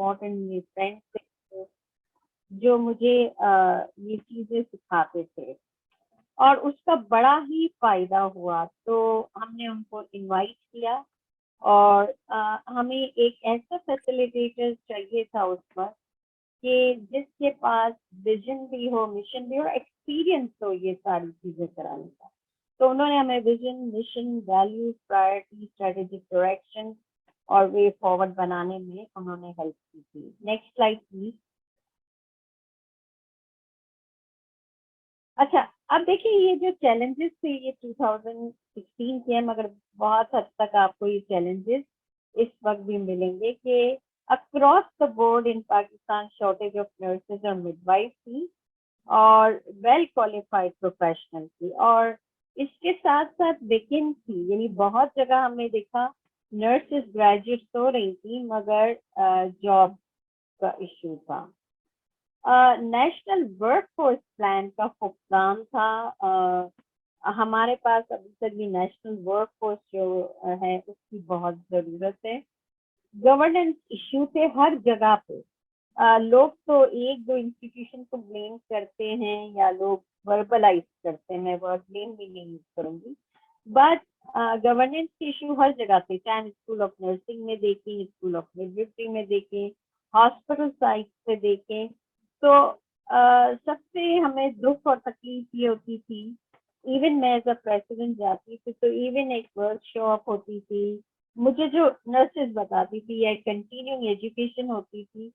Important मेरे friends थे जो मुझे ये चीजें सिखाते थे और उसका बड़ा ही फायदा हुआ। तो हमने उनको इनवाइट किया और हमें एक ऐसा फैसिलिटेटर चाहिए था उस वक्त कि जिसके पास विजन भी हो, मिशन भी हो, एक्सपीरियंस हो ये सारी चीजें कराने का। तो उन्होंने हमें vision, mission, values, priority, strategic direction और वे फॉरवर्ड बनाने में उन्होंने हेल्प की थी। Next slide please. अच्छा, अब देखिए ये जो चैलेंजेस थे ये 2016 के हैं, मगर बहुत हद तक आपको ये चैलेंजेस इस वक्त भी मिलेंगे कि across the board in Pakistan shortage of nurses और मिडवाइफ थी और वेल क्वालिफाइड प्रोफेशनल थी, और इसके साथ साथ वेकेंट थी, यानी बहुत जगह हमने देखा नर्सेज ग्रेजुएट हो रही थी मगर जॉब का इशू था। नेशनल वर्कफोर्स प्लान का फुकदान था। हमारे पास अभी तक भी नेशनल वर्कफोर्स जो है उसकी बहुत जरूरत है। गवर्नेंस इश्यू थे हर जगह पे। लोग तो एक दो इंस्टीट्यूशन को ब्लेम करते हैं या लोग वर्बलाइज करते हैं, वर्ड ब्लेम भी नहीं यूज करूंगी, बट गवर्नेंस के इशू हर जगह थे, चाहे स्कूल ऑफ नर्सिंग में देखें, स्कूल ऑफ मिडवाइफरी में देखें, हॉस्पिटल साइट पे देखें। तो सबसे हमें दुख और तकलीफ ये होती थी, इवन मैं एज अ प्रेसिडेंट जाती थी तो इवन एक वर्कशॉप होती थी, मुझे जो नर्सेज बताती थी या कंटिन्यूइंग एजुकेशन होती थी,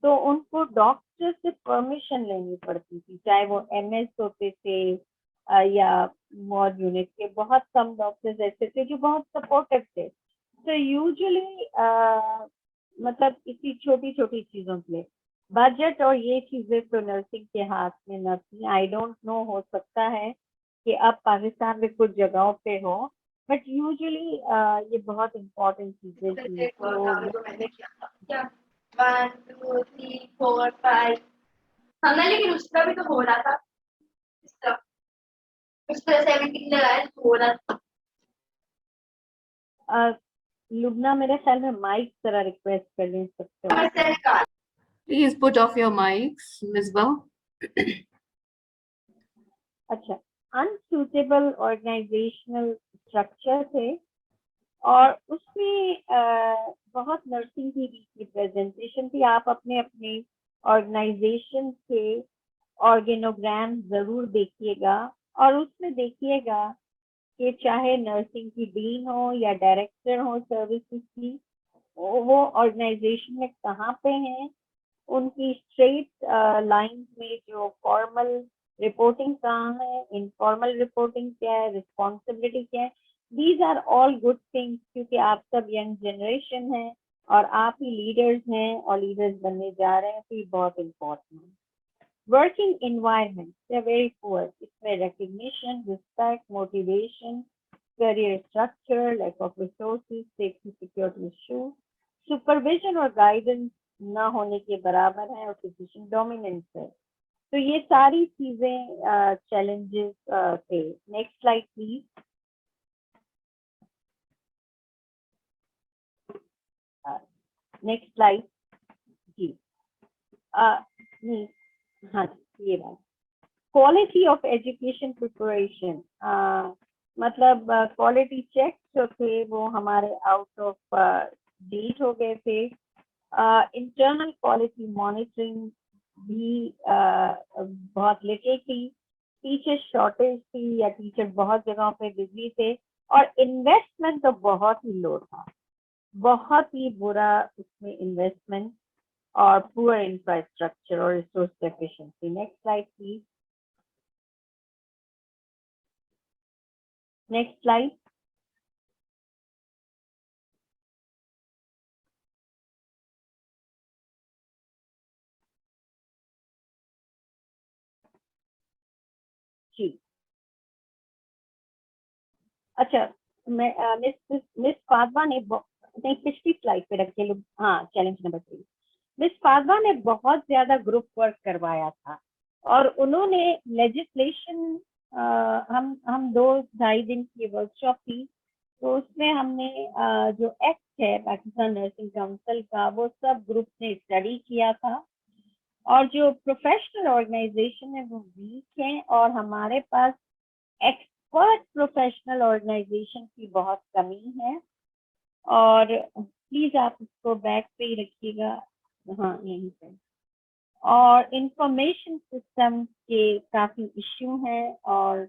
तो उनको डॉक्टर से परमिशन लेनी पड़ती थी, चाहे वो एमएस होते थे या वार्ड यूनिट के। बहुत कम डॉक्टर्स ऐसे थे जो बहुत सपोर्टिव थे। तो यूजुअली मतलब इतनी छोटी छोटी चीजों के लिए बजट और ये चीजें तो नर्सिंग के हाथ में न थी। आई डोंट नो, हो सकता है कि अब पाकिस्तान में कुछ जगहों पे हो, बट यूजुअली ये बहुत इम्पोर्टेंट चीजें थी। तो मैंने किया था क्या 1 2 3 4 5 हाँ ना, लेकिन उसका भी तो हो रहा था इसका उसका 17 लगाया तो हो रहा था। लुबना मेरे ख्याल में माइक जरा रिक्वेस्ट कर लें सबसे। Please put off your mics, Misbah. अच्छा, अनसूटेबल ऑर्गेनाइजेशनल स्ट्रक्चर थे और उसमें बहुत नर्सिंग की रिप्रेजेंटेशन थी। आप अपने अपने ऑर्गेनाइजेशन के ऑर्गेनोग्राम जरूर देखिएगा और उसमें देखिएगा कि चाहे नर्सिंग की डीन हो या डायरेक्टर हो सर्विसेज की, वो ऑर्गेनाइजेशन में कहाँ पे हैं, उनकी स्ट्रेट लाइन में जो फॉर्मल रिपोर्टिंग कहाँ है, इनफॉर्मल रिपोर्टिंग क्या है, रिस्पॉन्सिबिलिटी क्या है। These are all good things, क्योंकि आप सब यंग जनरेशन हैं और आप ही लीडर्स हैं और लीडर्स बनने जा रहे हैं, तो ये बहुत इम्पोर्टेंट है। Working environment they very poor, इसमें recognition, respect, motivation, career structure, lack of resources, safety security issue, supervision और गाइडेंस न होने के बराबर है और फिजिशियन डोमिनेंस है। तो ये सारी चीजें चैलेंजेस थे। Next slide please. Next slide जी। नहीं, हाँ ये बात, क्वालिटी ऑफ एजुकेशन प्रिपरेशन, मतलब क्वालिटी चेक जो थे वो हमारे आउट ऑफ डेट हो गए थे। इंटरनल क्वालिटी मॉनिटरिंग भी बहुत लेटे थी। टीचर शॉर्टेज थी या टीचर बहुत जगहों पे बिजी थे और इन्वेस्टमेंट तो बहुत ही लो था, बहुत ही बुरा उसमें इन्वेस्टमेंट और पुअर इंफ्रास्ट्रक्चर और resource deficiency. Next slide please. Next slide. जी अच्छा, मैं मिस फातमा ने नहीं, पिछली स्लाइड पे रखिए लोग। हाँ, चैलेंज नंबर 3। मिस फातमा ने बहुत ज्यादा ग्रुप वर्क करवाया था और उन्होंने लेजिस्लेशन, हम 2-2.5 दिन की वर्कशॉप थी, तो उसमें हमने जो एक्ट है पाकिस्तान नर्सिंग काउंसिल का, वो सब ग्रुप ने स्टडी किया था। और जो प्रोफेशनल ऑर्गेनाइजेशन है वो वीक है, और हमारे पास एक्सपर्ट प्रोफेशनल ऑर्गेनाइजेशन की बहुत कमी है। और प्लीज आप इसको बैक पे ही रखिएगा, हाँ यहीं पे। और इंफॉर्मेशन सिस्टम के काफी इश्यू हैं, और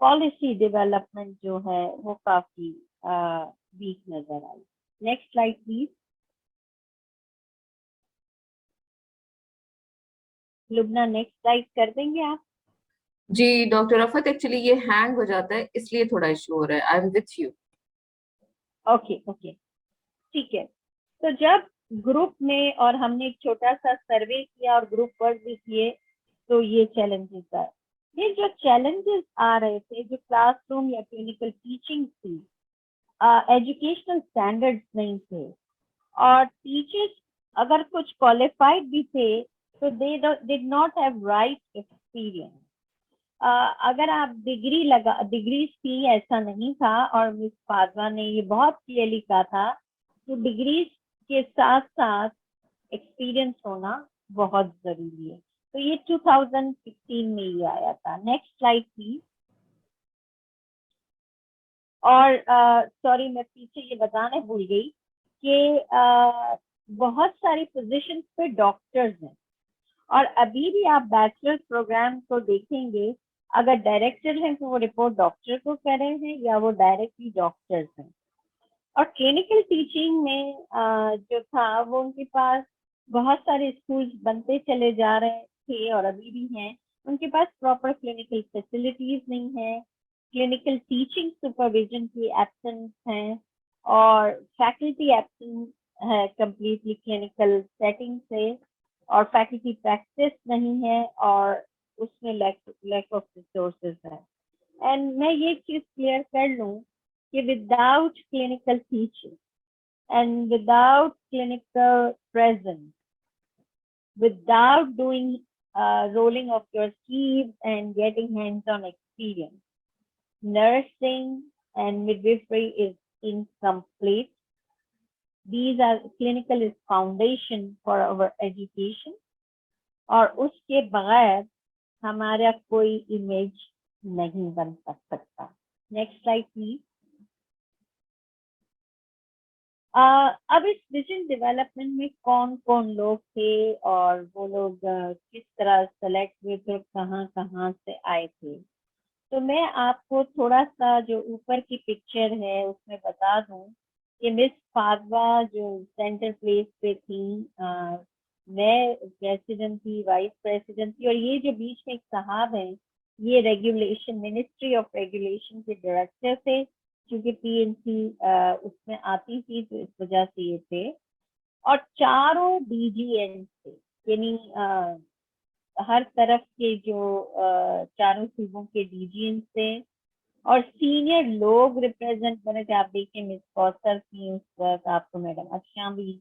पॉलिसी डेवलपमेंट जो है वो काफी वीक नजर आई। Next slide please. Lubna next slide कर देंगे आप? जी डॉक्टर रफत, एक्चुअली ये हैंग हो जाता है इसलिए थोड़ा इशू हो रहा है। I am with you. Okay okay, ठीक है। तो जब ग्रुप में, और हमने एक छोटा सा सर्वे किया और ग्रुप वर्क भी किए, तो ये चैलेंजेस आए। ये जो चैलेंजेस आ रहे थे, जो क्लासरूम या क्लिनिकल टीचिंग थी, एजुकेशनल स्टैंडर्ड्स नहीं थे, और टीचर्स अगर कुछ क्वालिफाइड भी थे तो they did not have right experience. अगर आप डिग्री थी ऐसा नहीं था, और मिस फाजवा ने ये बहुत क्लियरली कहा था कि डिग्री के साथ साथ एक्सपीरियंस होना बहुत जरूरी है। तो ये 2016 में ये आया था। Next slide please. और सॉरी, मैं पीछे ये बताने भूल गई कि बहुत सारी पोजीशंस पे डॉक्टर्स हैं, और अभी भी आप बैचलर प्रोग्राम को देखेंगे, अगर डायरेक्टर हैं तो वो रिपोर्ट डॉक्टर को कर रहे हैं, या वो डायरेक्टली डॉक्टर्स हैं। और क्लिनिकल टीचिंग में जो था, वो उनके पास बहुत सारे स्कूल्स बनते चले जा रहे थे और अभी भी हैं, उनके पास प्रॉपर क्लिनिकल फैसिलिटीज नहीं है, क्लिनिकल टीचिंग सुपरविजन की एब्सेंस है, और फैकल्टी एब्सेंस है कंप्लीटली क्लिनिकल सेटिंग से, और फैकल्टी प्रैक्टिस नहीं है, और उसमें लैक ऑफ रिसोर्सेज है। एंड मैं ये चीज क्लियर कर लूं कि without clinical teaching and without clinical presence, without doing rolling of your sleeves and getting hands-on experience, nursing and midwifery is incomplete. These are clinical is foundation for our education, और उसके बगैर हमारा कोई image नहीं बन सकता। Next slide please. अब इस विजन डेवलपमेंट में कौन कौन लोग थे, और वो लोग किस तरह सेलेक्ट हुए थे, कहाँ कहाँ से आए थे। तो मैं आपको थोड़ा सा जो ऊपर की पिक्चर है उसमें बता दूं कि मिस फातवा जो सेंटर प्लेस पे थी, मैं प्रेसिडेंट थी, वाइस प्रेसिडेंट थी, और ये जो बीच में एक साहब हैं, ये रेगुलेशन, मिनिस्ट्री ऑफ रेगुलेशन के डायरेक्टर थे, क्योंकि पीएनसी उसमें आती थी, तो इस वजह से ये थे। और चारों डीजीएन थे, यानी हर तरफ के जो चारों सूबों के डीजीएन थे, और सीनियर लोग रिप्रेजेंट बने थे। आप देखिए मिस कौसर थी उस वक्त, आपको मैडम अच्छा भी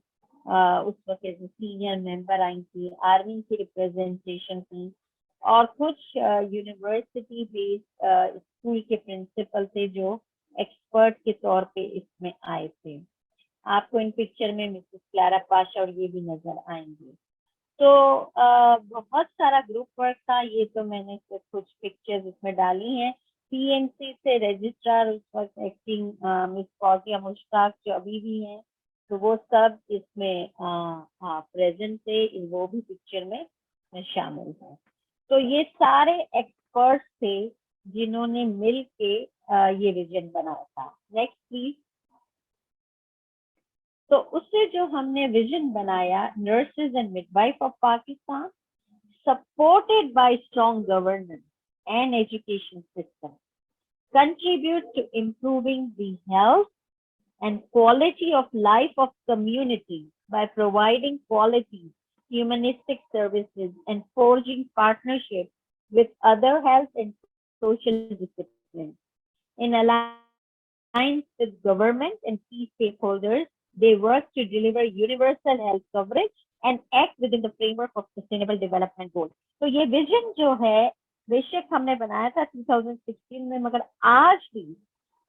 उस वक्त सीनियर मेंबर आई थी, आर्मी की रिप्रेजेंटेशन थी, और कुछ यूनिवर्सिटी बेस्ड स्कूल के प्रिंसिपल थे जो एक्सपर्ट के तौर पे इसमें आए थे। आपको इन पिक्चर में मिसेस क्लारा पाशा और ये भी नजर आएंगे। तो बहुत सारा ग्रुप वर्क था, ये तो मैंने सिर्फ कुछ पिक्चर्स इसमें डाली हैं। पीएमसी से रजिस्ट्रार उस वक्त एक्टिंग मिस फौजिया मुश्ताक जो अभी भी हैं, तो वो सब इसमें प्रेजेंट थे, वो भी पिक्चर में शामिल है। तो ये सारे एक्सपर्ट्स थे जिन्होंने मिल के ये विजन बनाया था। Next please. तो उससे जो हमने विजन बनाया, nurses and midwife of Pakistan, supported by strong governance and education system, contribute to improving the health and quality of life of community by providing quality humanistic services and forging partnerships with other health and social disciplines. In alliance with government and key stakeholders, they work to deliver universal health coverage and act within the framework of sustainable development goals. तो ये vision जो है बेशक हमने बनाया था 2016 में, मगर आज भी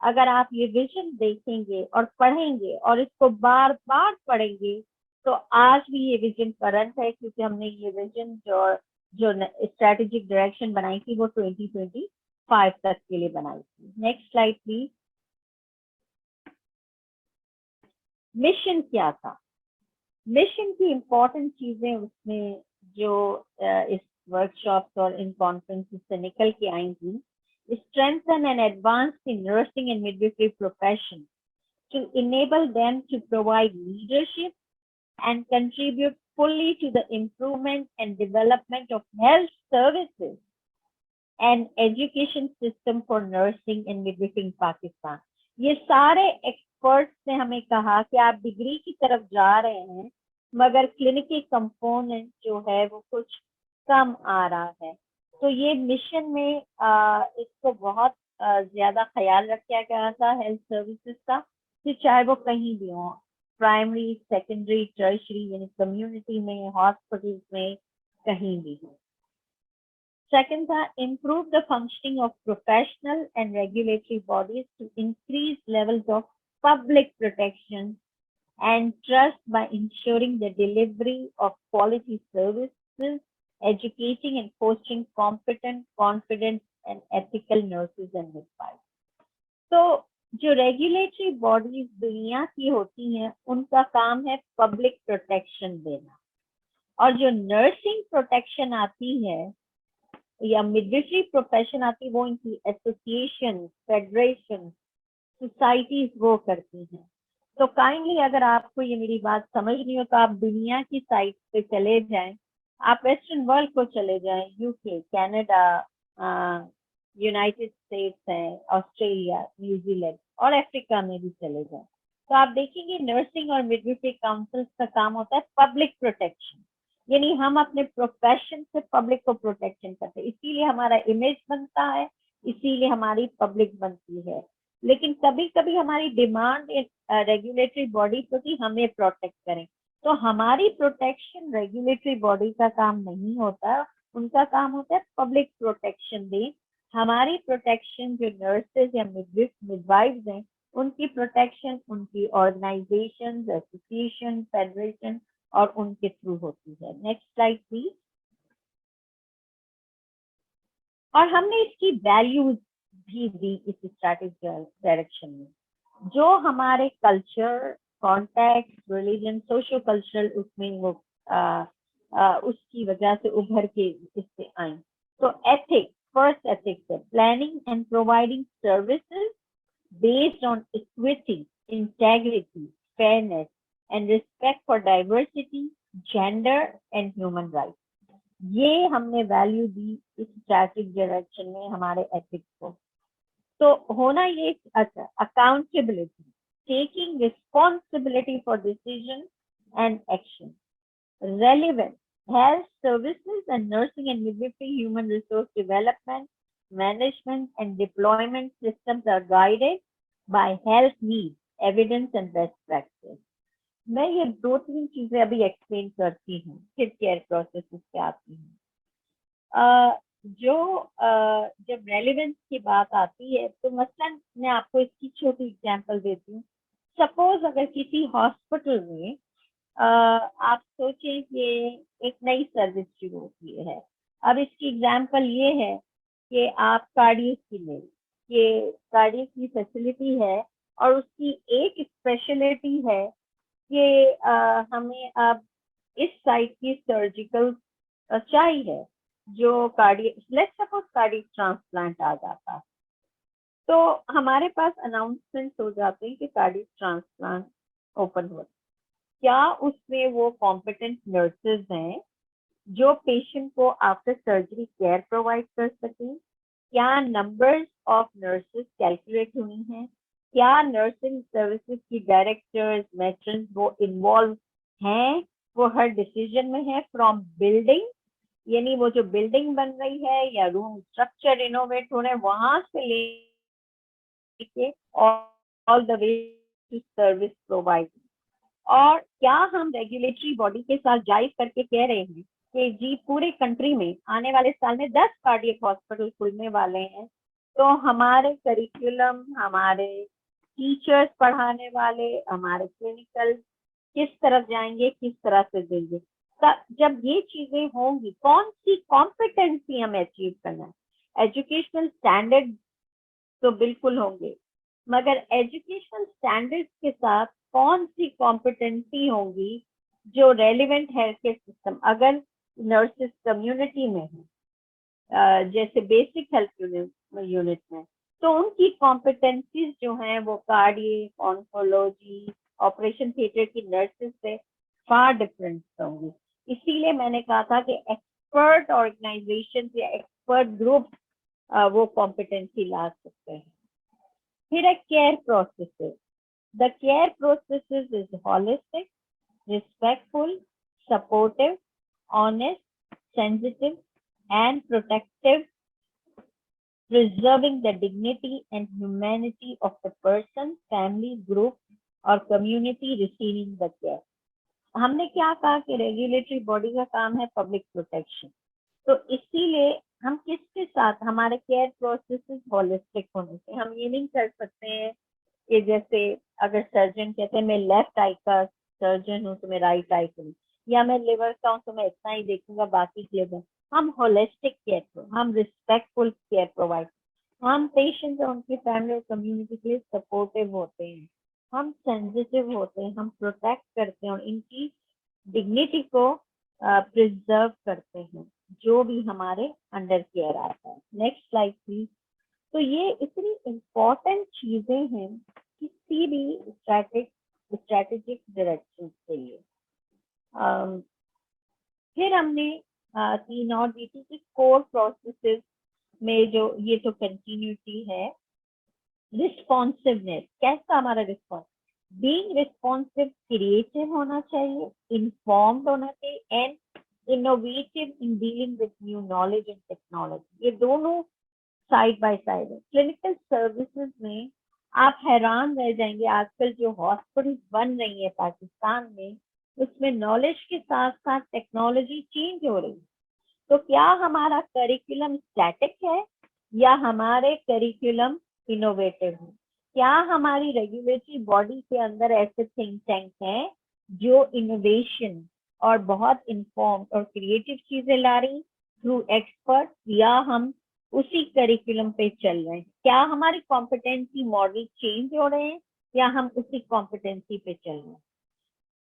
अगर आप ये विजन देखेंगे और पढ़ेंगे और इसको बार बार पढ़ेंगे तो आज भी ये विजन करंट है, क्योंकि हमने ये विजन जो स्ट्रेटेजिक डायरेक्शन बनाई थी वो 2025 तक के लिए बनाई थी। Next slide please. मिशन क्या था? मिशन की इंपॉर्टेंट चीजें उसमें जो इस वर्कशॉप्स और इन कॉन्फ्रेंसेस से निकल के आई थी, strengthen and advance the nursing and midwifery profession to enable them to provide leadership and contribute fully to the improvement and development of health services and education system for nursing and midwifery in Pakistan. ये सारे experts ने हमें कहा कि आप degree की तरफ जा रहे हैं मगर क्लिनिकल कंपोनेंट जो है वो कुछ कम आ रहा है। तो ये मिशन में इसको बहुत ज्यादा ख्याल रखा गया था हेल्थ सर्विसेज का, कि चाहे वो कहीं भी हो, प्राइमरी, सेकेंडरी, टर्शरी, यानी कम्युनिटी में, हॉस्पिटल्स में, कहीं भी हो। Second, improve the functioning of professional and regulatory bodies to increase levels of public protection and trust by ensuring the delivery of quality services, educating and fostering competent, confident and ethical nurses and midwives. तो जो regulatory bodies दुनिया की होती हैं उनका काम है public protection देना, और जो नर्सिंग प्रोटेक्शन आती है या मिडविफरी प्रोफेशन आती है वो इनकी एसोसिएशन, फेडरेशन, सोसाइटीज वो करती हैं। तो काइंडली अगर आपको ये मेरी बात समझ नहीं हो तो आप दुनिया की साइट पे चले जाएं, आप वेस्टर्न वर्ल्ड को चले जाएं, यूके, कनाडा, यूनाइटेड स्टेट्स है, ऑस्ट्रेलिया, न्यूजीलैंड और अफ्रीका में भी चले जाएं, तो आप देखेंगे नर्सिंग और मिडविफरी काउंसिल का काम होता है पब्लिक प्रोटेक्शन, यानी हम अपने प्रोफेशन से पब्लिक को प्रोटेक्शन करते हैं, इसीलिए हमारा इमेज बनता है, इसीलिए हमारी पब्लिक बनती है। लेकिन कभी कभी हमारी डिमांड रेगुलेटरी बॉडी को कि हमें प्रोटेक्ट करें, तो हमारी प्रोटेक्शन रेगुलेटरी बॉडी का काम नहीं होता, उनका काम होता है पब्लिक प्रोटेक्शन दें। हमारी प्रोटेक्शन जो नर्सेज या मिडवाइफ्स हैं उनकी प्रोटेक्शन उनकी ऑर्गेनाइजेशन, एसोसिएशन, फेडरेशन और उनके थ्रू होती है। Next slide please. और हमने इसकी वैल्यूज भी दी इस स्ट्रैटेजिक डायरेक्शन में, जो हमारे culture, context, religion, socio cultural उसमें वो उसकी वजह से उभर के इससे आई। तो एथिक्स, फर्स्ट एथिक्स है planning and providing services based on equity, integrity, fairness and respect for diversity, gender and human rights. ये हमने वैल्यू दी इस स्ट्रैटेजिक डायरेक्शन में हमारे एथिक्स को। तो होना ये अच्छा, accountability, taking responsibility for decision and action, relevant, health services and nursing and midwifery, human resource development, management and deployment systems are guided by health needs, evidence and best practice. मैं ये 2-3 चीजें अभी explain करती हूँ, फिर care process पे आती हूँ। जब रेलेवेंस की बात आती है तो मसलन मैं आपको इसकी छोटी एग्जांपल देती हूँ। सपोज अगर किसी हॉस्पिटल में आप सोचें कि एक नई सर्विस शुरू होती है। अब इसकी एग्जांपल ये है कि आप कार्डियक की ले, ये कार्डियक की फैसिलिटी है और उसकी एक स्पेशलिटी है कि हमें अब इस साइड की सर्जिकल चाहिए, जो cardiac, let's suppose cardiac transplant आ जाता, तो हमारे पास अनाउंसमेंट्स हो जाते हैं कि कार्डियक ट्रांसप्लांट ओपन हुआ। क्या उसमें वो कॉम्पिटेंट नर्सेज हैं जो पेशेंट को आफ्टर सर्जरी केयर प्रोवाइड कर सकें? क्या नंबर्स ऑफ नर्सेज कैलकुलेट हुई हैं? क्या नर्सिंग सर्विसेज की डायरेक्टर्स, मैट्रन्स वो इन्वॉल्व हैं, वो हर डिसीजन में है, फ्रॉम बिल्डिंग, यानी वो जो बिल्डिंग बन रही है या रूम स्ट्रक्चर रिनोवेट हो रहे हैं वहां से लेके all the way to service provide. और क्या हम रेगुलेटरी बॉडी के साथ जाइज करके कह रहे हैं कि जी पूरे कंट्री में आने वाले साल में 10 कार्डियक हॉस्पिटल खुलने वाले हैं, तो हमारे करिकुलम, हमारे टीचर्स पढ़ाने वाले, हमारे क्लिनिकल किस तरफ जाएंगे, किस तरह से देंगे। जब ये चीजें होंगी, कौन सी कॉम्पिटेंसी हमें अचीव करना है। एजुकेशनल स्टैंडर्ड तो बिल्कुल होंगे, मगर एजुकेशनल स्टैंडर्ड्स के साथ कौन सी कॉम्पिटेंसी होंगी जो रेलिवेंट हेल्थ केयर सिस्टम, अगर नर्सेस कम्युनिटी में है, जैसे बेसिक हेल्थ यूनिट में, तो उनकी कॉम्पिटेंसीज जो हैं वो कार्डियक, ऑन्कोलॉजी, ऑपरेशन थिएटर की नर्सेस से फार डिफरेंट होंगी। इसीलिए मैंने कहा था कि एक्सपर्ट ऑर्गेनाइजेशन या एक्सपर्ट ग्रुप वो कॉम्पिटेंसी ला सकते हैं। फिर है care processes. The care processes is holistic, respectful, supportive, honest, sensitive, and protective, preserving the dignity and humanity of the person, family, group, or community receiving the care. हमने क्या कहा कि regulatory body का काम है पब्लिक प्रोटेक्शन, तो इसीलिए हम किसके साथ, हमारे केयर प्रोसेसेस होलिस्टिक होने से हम ये नहीं कर सकते हैं कि जैसे अगर सर्जन कहते हैं मैं लेफ्ट आई का सर्जन हूँ तो मैं राइट आई करूँ, या मैं लिवर का हूँ तो मैं इतना ही देखूंगा बाकी के लिवर। हम होलिस्टिक केयर, हम रिस्पेक्टफुल केयर प्रोवाइड, हम पेशेंट और उनकी फैमिली और कम्युनिटी के लिए सपोर्टिव होते हैं, हम सेंसिटिव होते हैं, हम प्रोटेक्ट करते हैं और इनकी डिग्निटी को प्रिजर्व करते हैं जो भी हमारे अंडर केयर आता है। Next slide please. तो ये इतनी इम्पोर्टेंट चीजें हैं किसी भी स्ट्रैटेजिक डायरेक्शन के लिए। फिर हमने 3 और DT की कोर प्रोसेसेस में जो ये तो कंटिन्यूटी है। रिस्पॉन्सिवनेस, कैसा हमारा रिस्पॉन्स, बीइंग रिस्पॉन्सिव, क्रिएटिव होना चाहिए, इन्फॉर्म्ड होना चाहिए and innovative in dealing with new knowledge and technology. ये दोनों साइड बाय साइड है। क्लिनिकल सर्विसेज में आप हैरान रह जाएंगे, आजकल जो हॉस्पिटल बन रही है पाकिस्तान में, उसमें नॉलेज के साथ साथ टेक्नोलॉजी चेंज हो रही है। तो क्या हमारा करिकुलम स्टैटिक है या हमारे करिकुलम इनोवेटिव है? क्या हमारी रेगुलेटरी बॉडी के अंदर ऐसे थिंक टैंक हैं जो इनोवेशन और बहुत इन्फॉर्म और क्रिएटिव चीजें ला रही थ्रू एक्सपर्ट, या हम उसी करिकुलम पे चल रहे हैं? क्या हमारी कॉम्पिटेंसी मॉडल चेंज हो रहे हैं या हम उसी कॉम्पिटेंसी पे चल रहे हैं?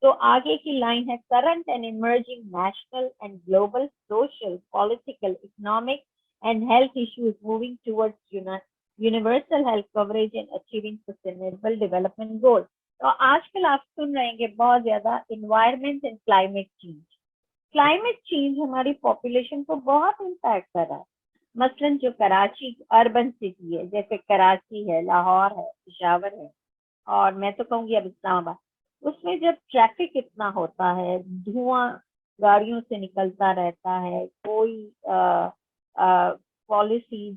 तो आगे की लाइन है, current and emerging national and global social, political, economic and health issues moving towards universal health coverage and achieving sustainable development goal. तो आजकल आप सुन रहे हैं बहुत ज्यादा environment and climate change. Climate change हमारी पॉपुलेशन को बहुत इम्पैक्ट कर रहा है। मसलन जो कराची अर्बन सिटी है, जैसे कराची है, लाहौर है, पेशावर है, और मैं तो कहूँगी अब इस्लामाबाद, उसमें जब ट्रैफिक इतना होता है, धुआं गाड़ियों से निकलता रहता है, कोई पॉलिसी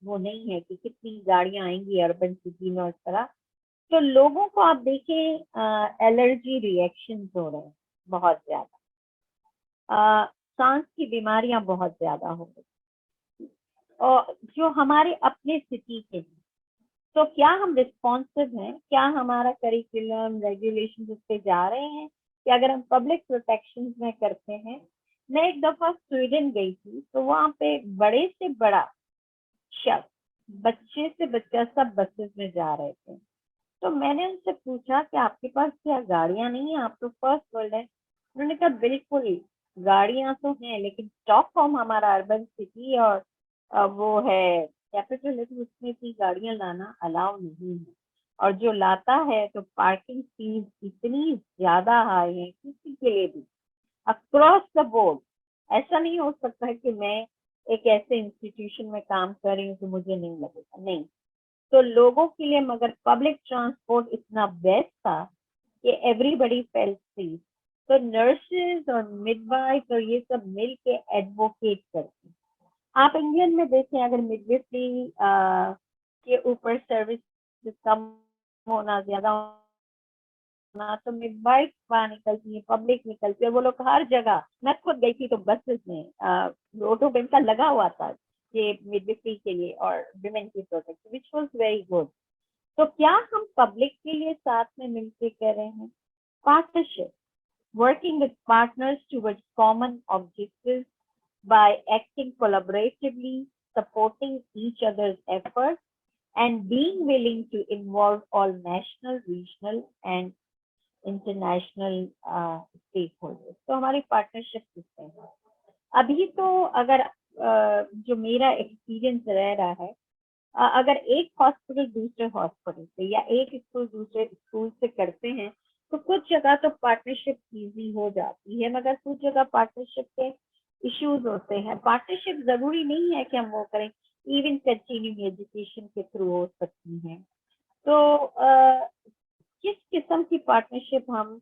वो नहीं है कि कितनी गाड़ियां आएंगी अर्बन सिटी में, उस तरह। तो लोगों को आप देखें एलर्जी रिएक्शन हो रहे हैं बहुत ज्यादा, सांस की बीमारियां बहुत ज्यादा हो रही, और जो हमारे अपने सिटी के हैं। तो क्या हम रिस्पॉन्सिव हैं? क्या हमारा करिकुलम रेगुलेशन उस पे जा रहे हैं कि अगर हम पब्लिक प्रोटेक्शन में करते हैं? मैं एक दफा स्वीडन गई थी, तो वहां पे बड़े से बड़ा शख्स, बच्चे से बच्चा, सब बसेस में जा रहे थे। तो मैंने उनसे पूछा कि आपके पास क्या गाड़ियां नहीं है, आप तो फर्स्ट वर्ल्ड है? उन्होंने कहा बिल्कुल गाड़ियां तो हैं, लेकिन स्टॉकहोम हमारा अर्बन सिटी और वो है कैपिटल है, तो उसमें भी गाड़ियां लाना अलाउ नहीं है, और जो लाता है तो पार्किंग फीस इतनी ज्यादा हाई है किसी के लिए भी अक्रॉस द बोर्ड। ऐसा नहीं हो सकता है कि मैं एक ऐसे इंस्टीट्यूशन में काम कर रही हूँ तो मुझे नहीं लगेगा, नहीं। तो लोगों के लिए मगर पब्लिक ट्रांसपोर्ट इतना बेस्ट था कि एवरीबडी फेल्ट फ्री। तो नर्सेज और मिडवाइफ और ये सब मिल के एडवोकेट करते हैं। आप इंग्लैंड में देखें, अगर मिडवाइफरी के ऊपर सर्विस कम होना, ज्यादा होना, तो मिडवाइफ वहाँ निकलती है, पब्लिक निकलती है, वो लोग हर जगह। मैं खुद गई थी तो बसेस में ऑटो पे इनका लगा हुआ था ये मिडविफरी के लिए और विमेन के product, which was very good. तो क्या हम पब्लिक के लिए साथ में मिलकर कर रहे हैं? Partnership, working with partners towards common objectives by acting collaboratively, supporting each other's efforts, and being willing to involve all national, regional, and international stakeholders. तो हमारी पार्टनरशिप किससे है? अभी तो अगर जो मेरा एक्सपीरियंस रह रहा है, अगर एक हॉस्पिटल दूसरे हॉस्पिटल से या एक स्कूल दूसरे स्कूल से करते हैं तो कुछ जगह तो पार्टनरशिप इजी हो जाती है, मगर कुछ जगह पार्टनरशिप के इश्यूज होते हैं। पार्टनरशिप जरूरी नहीं है कि हम वो करें, इवन कंटिन्यूइंग एजुकेशन के थ्रू हो सकती है। तो किस किस्म की पार्टनरशिप हम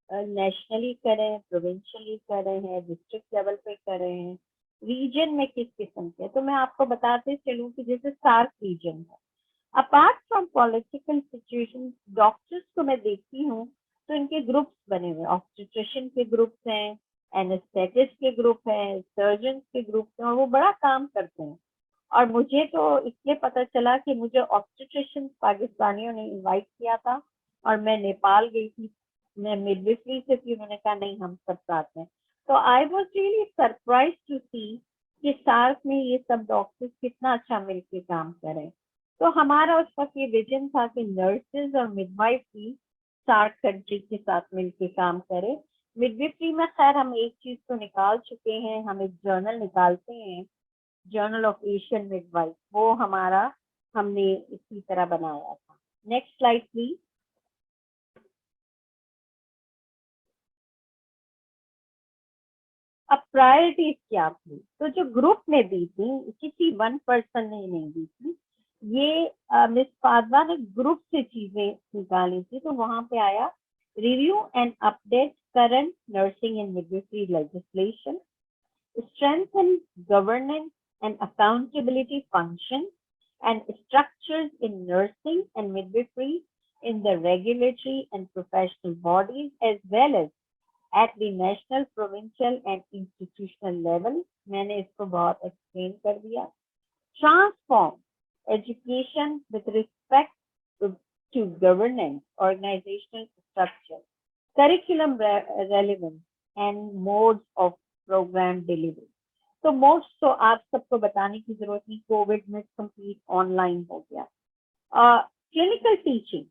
नेशनली करें, प्रोविंशियली कर रहे हैं, डिस्ट्रिक्ट लेवल पे कर रहे हैं, रीजन में किस किस्म के? तो मैं आपको बताते चलूं कि जैसे सार्क रीजन है, apart from political situation, doctors को मैं देखती हूँ तो इनके ग्रुप्स बने हुए, ऑब्स्टेट्रिशियन के ग्रुप्स हैं, एनेस्थेटिस्ट के ग्रुप हैं, सर्जन के ग्रुप्स हैं, और वो बड़ा काम करते हैं। और मुझे तो इसलिए पता चला कि मुझे ऑब्स्टेट्रिशियन पाकिस्तानियों ने इनवाइट किया था और मैं नेपाल गई थी, मैं मिडविफरी से थी, उन्होंने कहा नहीं हम सब साथ हैं। तो I was really surprise to see कि सार्क में ये सब डॉक्टर्स कितना अच्छा मिलकर काम करें। तो हमारा उस वक्त ये विजन था कि नर्सेज और मिडवाइफ भी सार्क कंट्री के साथ मिलकर काम करें। मिडविफरी में खैर हम एक चीज तो निकाल चुके हैं, हम एक जर्नल निकालते हैं, जर्नल ऑफ एशियन मिडवाइफ, वो हमारा हमने इसी तरह बनाया था। Next slide please. अब प्रायोरिटीज क्या थी? तो जो ग्रुप ने दी थी, किसी वन पर्सन ने नहीं दी थी, ये मिस पादवा ने ग्रुप से चीजें निकाली थी। तो वहां पे आया review and update current nursing and midwifery legislation, strengthen governance and accountability functions and structures in nursing and midwifery in the regulatory and professional bodies as well as at the national, provincial and institutional level. मैंने इसको बहुत explain कर दिया। Transform education with respect to governance, organizational structure, curriculum relevance and modes of program delivery. तो modes तो आप सबको बताने की जरूरत नहीं, कोविड में कंप्लीट ऑनलाइन हो गया। क्लिनिकल टीचिंग,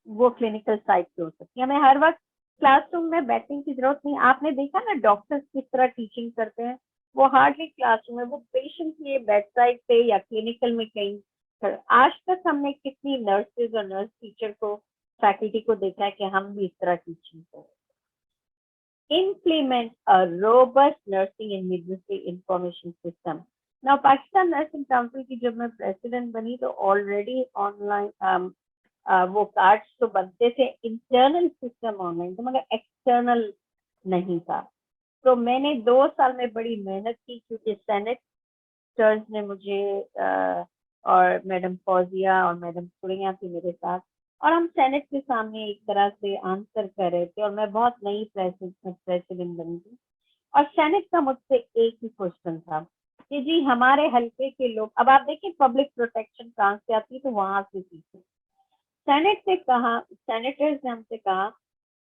वो क्लिनिकल साइड पे हो सकती है, हमें हर वक्त क्लासरूम में बैठने की जरूरत नहीं। आपने देखा ना डॉक्टर्स किस तरह टीचिंग करते हैं, वो हार्डली क्लासरूम में, वो पेशेंट के बेड साइड पे या क्लिनिकल में कहीं। आज तक हमने कितनी नर्सेज और नर्स टीचर को, फैकल्टी को देखा है कि हम भी इस तरह टीचिंग करें। Implement a robust nursing and midwifery information system. Now, Pakistan Nursing Council की जब मैं प्रेसिडेंट बनी तो ऑलरेडी ऑनलाइन वो कार्ड्स तो बनते थे, इंटरनल सिस्टम ऑनलाइन तो, मगर एक्सटर्नल नहीं था। तो मैंने 2 साल में बड़ी मेहनत की, क्योंकि सेनेटर्स ने मुझे और मैडम फौजिया और मैडम सुरैया थी मेरे साथ, और हम सेनेट के सामने एक तरह से आंसर कर रहे थे, और मैं बहुत नई प्रेसिडेंट बनी थी। और सेनेट का मुझसे एक ही क्वेश्चन था कि जी हमारे हल्के के लोग, अब आप देखिए पब्लिक प्रोटेक्शन कहाँ से आती है, तो वहां से सीखे। सेनेट से कहा, सेनेटर्स ने हमसे कहा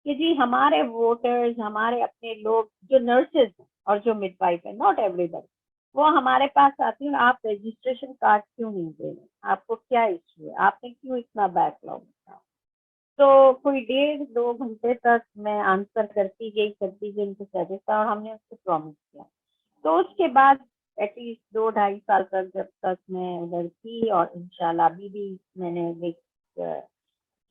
कि जी हमारे वोटर्स, हमारे अपने लोग जो नर्सेज और जो मिडवाइफ है, नॉट एवरीबॉडी, वो हमारे पास आती है, आप रजिस्ट्रेशन कार्ड क्यों नहीं दे रहे, आपको क्या इश्यू है, आपने क्यों इतना बैकलॉग रखा? तो कोई 1.5-2 घंटे तक मैं आंसर करती गई उनको सेटिस्फाई, और हमने उसको प्रॉमिस किया। तो उसके बाद एटलीस्ट 2-2.5 साल तक जब तक मैं उधर थी, और इंशाल्लाह अभी भी मैंने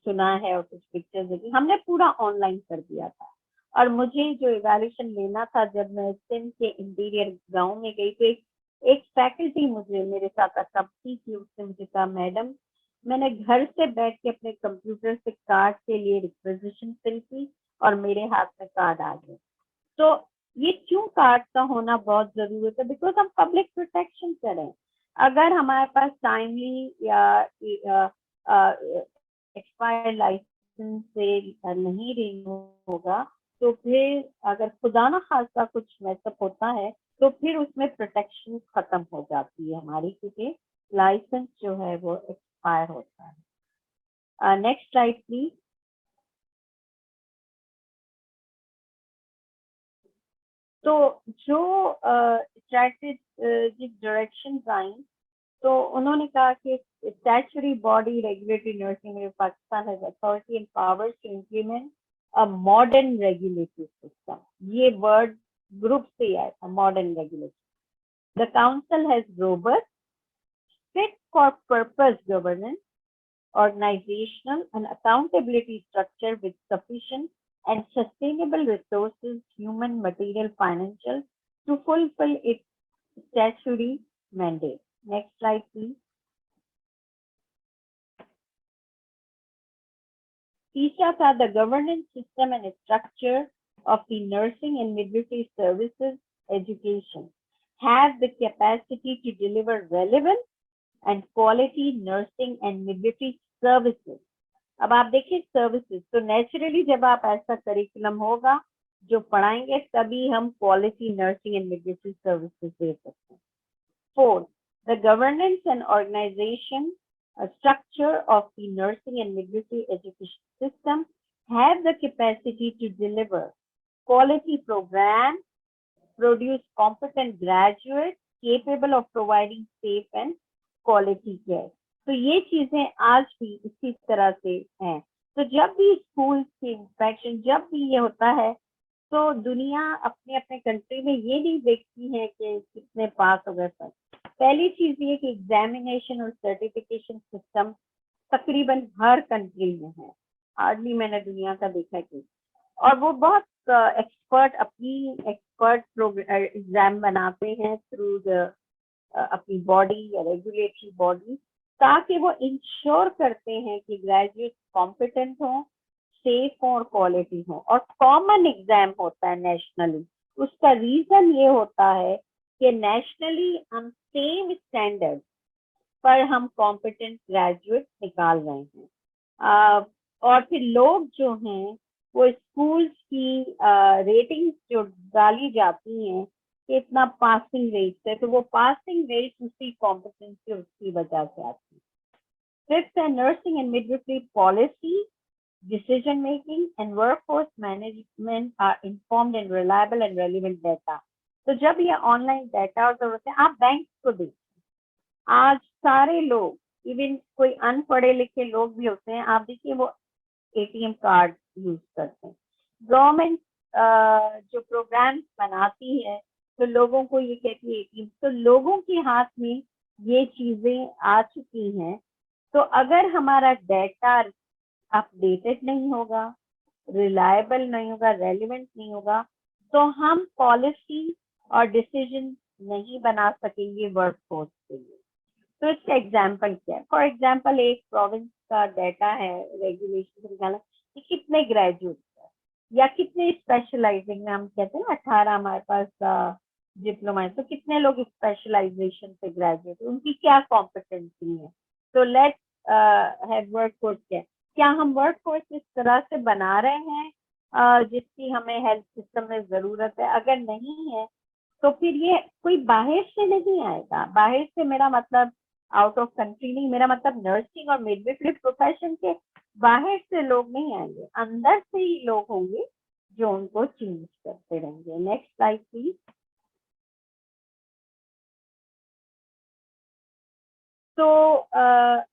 सुना है और कुछ पिक्चर्स देखी, हमने पूरा ऑनलाइन कर दिया था। और मुझे जो इवैल्यूएशन लेना था, जब मैं सिंध के इंटीरियर गांव में गई तो एक फैकल्टी मुझे मेरे साथ अकम्पनी की, उसने मुझे कहा मैडम मैंने घर से बैठ के अपने कंप्यूटर से कार्ड के लिए रिक्वेजिशन फिल की और मेरे हाथ में कार्ड आ गए। तो ये क्यों कार्ड का होना बहुत जरूरी है? बिकॉज हम पब्लिक प्रोटेक्शन करें। अगर हमारे पास टाइमली या एक्सपायर लाइसेंस से नहीं रिन्यू होगा तो फिर अगर खुदा ना खास्ता कुछ मैसअप होता है तो फिर उसमें प्रोटेक्शन खत्म हो जाती है हमारी, क्योंकि लाइसेंस जो है वो एक्सपायर होता है। Next slide please. तो जो स्ट्रैटेजिक डायरेक्शंस आई, तो उन्होंने कहा कि statutory body regulatory nursing in Pakistan has authority and powers to implement a modern regulatory system. ये word group से आया था, modern regulatory. The council has robust, fit for purpose governance, organizational and accountability structure with sufficient and sustainable resources, human, material, financial, to fulfill its statutory mandate. Next slide, please. तीसरा था the governance system and structure of the nursing and midwifery services education have the capacity to deliver relevant and quality nursing and midwifery services. अब आप देखिए services, तो naturally जब आप ऐसा curriculum होगा जो पढ़ाएंगे तभी हम quality nursing and midwifery services दे सकते हैं। Fourth, the governance and organisation structure of the nursing and midwifery education system have the capacity to deliver quality programs, produce competent graduates capable of providing safe and quality care. तो ये चीजें आज भी इसी तरह से हैं। तो जब भी स्कूल की इंस्पेक्शन, जब भी ये होता है, तो दुनिया अपने अपने कंट्री में ये नहीं देखती है कि कितने पास हो गए सर। पहली चीज ये कि एग्जामिनेशन और सर्टिफिकेशन सिस्टम तकरीबन हर कंट्री में है, हार्डली मैंने दुनिया का देखा कि, और वो बहुत एक्सपर्ट अपनी एक्सपर्ट एग्जाम बनाते हैं थ्रू द अपनी बॉडी या रेगुलेटरी बॉडी, ताकि वो इंश्योर करते हैं कि ग्रेजुएट कॉम्पिटेंट हो, सेफ हो और क्वालिटी हो। और कॉमन एग्जाम होता है नेशनली। उसका रीजन ये होता है कि नेशनली हम सेम स्टैंडर्ड पर हम कॉम्पिटेंट ग्रेजुएट निकाल रहे हैं। और फिर लोग जो हैं वो स्कूल्स की रेटिंग्स जो डाली जाती हैं कि इतना पासिंग रेट है, तो वो पासिंग रेट उसी कॉम्पिटेंसी उसकी वजह से आती है। फिफ्थ है nursing and midwifery policy, decision making and workforce management are informed and reliable and relevant data. तो जब ये ऑनलाइन डाटा और जरूरत है, आप बैंक को देखिए, आज सारे लोग, इवन कोई अनपढ़े लिखे लोग भी होते हैं, आप देखिए वो एटीएम कार्ड यूज करते हैं। गवर्नमेंट जो प्रोग्राम्स बनाती है तो लोगों को ये कहती है एटीएम, तो लोगों के हाथ में ये चीजें आ चुकी हैं। तो अगर हमारा डाटा अपडेटेड नहीं होगा, रिलायबल नहीं होगा, रेलिवेंट नहीं होगा, तो हम पॉलिसी और डिसीजन नहीं बना सकेंगे वर्कफोर्स के लिए। तो इसका एग्जाम्पल क्या है? फॉर एग्जाम्पल एक प्रोविंस का डाटा है रेगुलेशन से निकाला कि कितने ग्रेजुएट है या कितने स्पेशलाइजिंग में, हम कहते हैं 18 हमारे पास डिप्लोमा है, तो कितने लोग स्पेशलाइजेशन से ग्रेजुएट, उनकी क्या कॉम्पिटेंसी है। तो लेट्स हैव वर्कफोर्स क्या हम वर्कफोर्स इस तरह से बना रहे हैं जिसकी हमें हेल्थ सिस्टम में जरूरत है? अगर नहीं है तो फिर ये कोई बाहर से नहीं आएगा। बाहर से मेरा मतलब आउट ऑफ कंट्री नहीं, मेरा मतलब नर्सिंग और मिडवाइफरी प्रोफेशन के बाहर से लोग नहीं आएंगे, अंदर से ही लोग होंगे जो उनको चेंज करते रहेंगे। Next slide please. तो